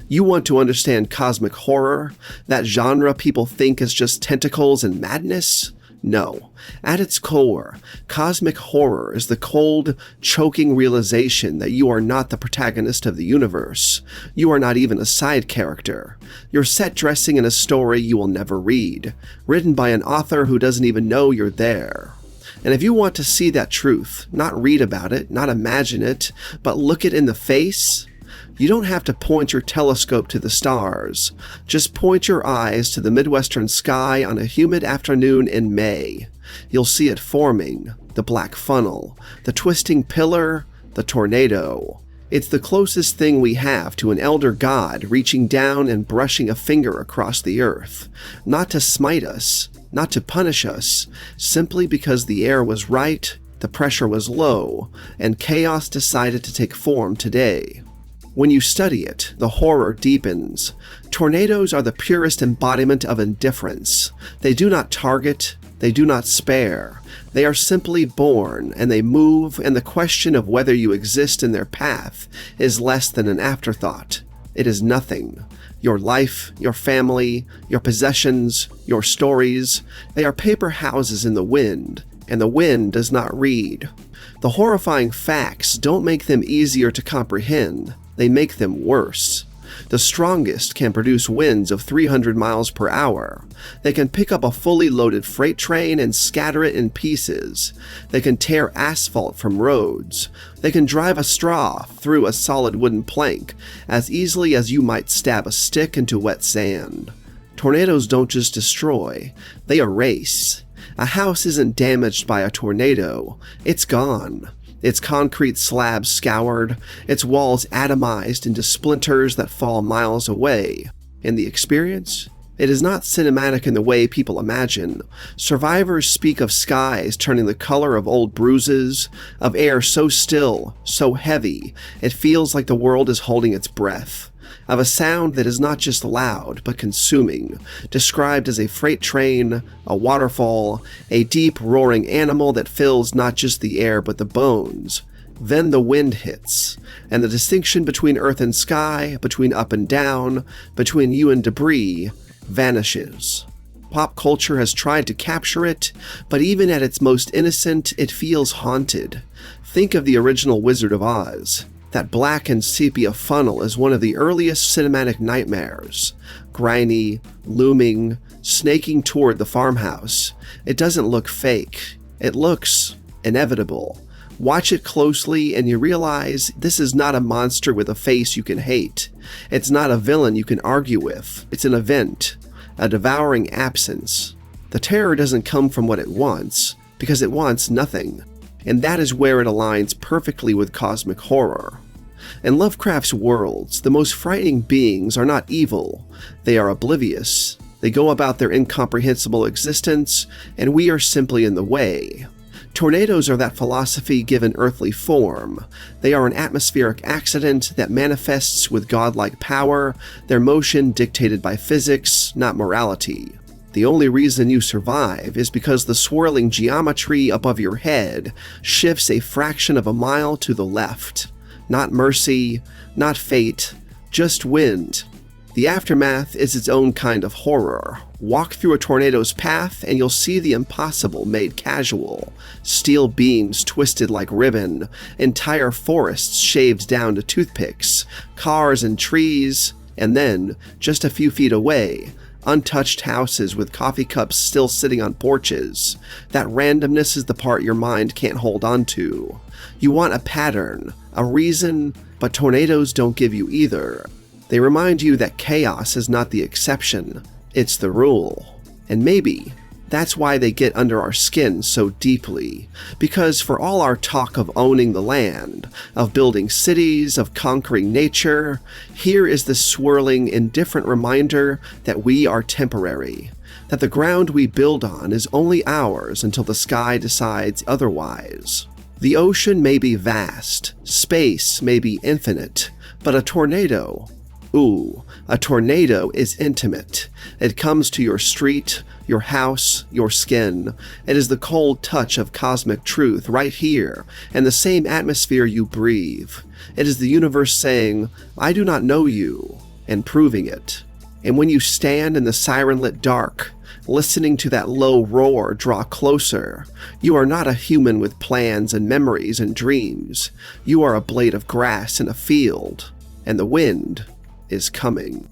You want to understand cosmic horror, that genre people think is just tentacles and madness? No. At its core, cosmic horror is the cold, choking realization that you are not the protagonist of the universe. You are not even a side character. You're set dressing in a story you will never read, written by an author who doesn't even know you're there. And if you want to see that truth, not read about it, not imagine it, but look it in the face, you don't have to point your telescope to the stars. Just point your eyes to the Midwestern sky on a humid afternoon in May. You'll see it forming, the black funnel, the twisting pillar, the tornado. It's the closest thing we have to an elder god reaching down and brushing a finger across the earth, not to smite us, not to punish us, simply because the air was right, the pressure was low, and chaos decided to take form today. When you study it, the horror deepens. Tornadoes are the purest embodiment of indifference. They do not target, they do not spare. They are simply born, and they move, and the question of whether you exist in their path is less than an afterthought. It is nothing. Your life, your family, your possessions, your stories, they are paper houses in the wind, and the wind does not read. The horrifying facts don't make them easier to comprehend. They make them worse. The strongest can produce winds of 300 miles per hour. They can pick up a fully loaded freight train and scatter it in pieces. They can tear asphalt from roads. They can drive a straw through a solid wooden plank as easily as you might stab a stick into wet sand. Tornadoes don't just destroy, they erase. A house isn't damaged by a tornado, it's gone. Its concrete slabs scoured, its walls atomized into splinters that fall miles away. In the experience, it is not cinematic in the way people imagine. Survivors speak of skies turning the color of old bruises, of air so still, so heavy, it feels like the world is holding its breath. Of a sound that is not just loud, but consuming, described as a freight train, a waterfall, a deep roaring animal that fills not just the air but the bones. Then the wind hits, and the distinction between earth and sky, between up and down, between you and debris, vanishes. Pop culture has tried to capture it, but even at its most innocent, it feels haunted. Think of the original Wizard of Oz. That black and sepia funnel is one of the earliest cinematic nightmares. Grimy, looming, snaking toward the farmhouse. It doesn't look fake. It looks inevitable. Watch it closely and you realize this is not a monster with a face you can hate. It's not a villain you can argue with. It's an event, a devouring absence. The terror doesn't come from what it wants, because it wants nothing. And that is where it aligns perfectly with cosmic horror. In Lovecraft's worlds, the most frightening beings are not evil. They are oblivious. They go about their incomprehensible existence, and we are simply in the way. Tornadoes are that philosophy given earthly form. They are an atmospheric accident that manifests with godlike power, their motion dictated by physics, not morality. The only reason you survive is because the swirling geometry above your head shifts a fraction of a mile to the left. Not mercy, not fate, just wind. The aftermath is its own kind of horror. Walk through a tornado's path and you'll see the impossible made casual. Steel beams twisted like ribbon, entire forests shaved down to toothpicks, cars and trees, and then, just a few feet away, untouched houses with coffee cups still sitting on porches. That randomness is the part your mind can't hold on to. You want a pattern, a reason, but tornadoes don't give you either. They remind you that chaos is not the exception, it's the rule. And maybe that's why they get under our skin so deeply. Because for all our talk of owning the land, of building cities, of conquering nature, here is the swirling, indifferent reminder that we are temporary. That the ground we build on is only ours until the sky decides otherwise. The ocean may be vast, space may be infinite, but a tornado is intimate. It comes to your street, your house, your skin. It is the cold touch of cosmic truth right here, and the same atmosphere you breathe. It is the universe saying, I do not know you, and proving it. And when you stand in the siren-lit dark, listening to that low roar draw closer, you are not a human with plans and memories and dreams. You are a blade of grass in a field, and the wind is coming.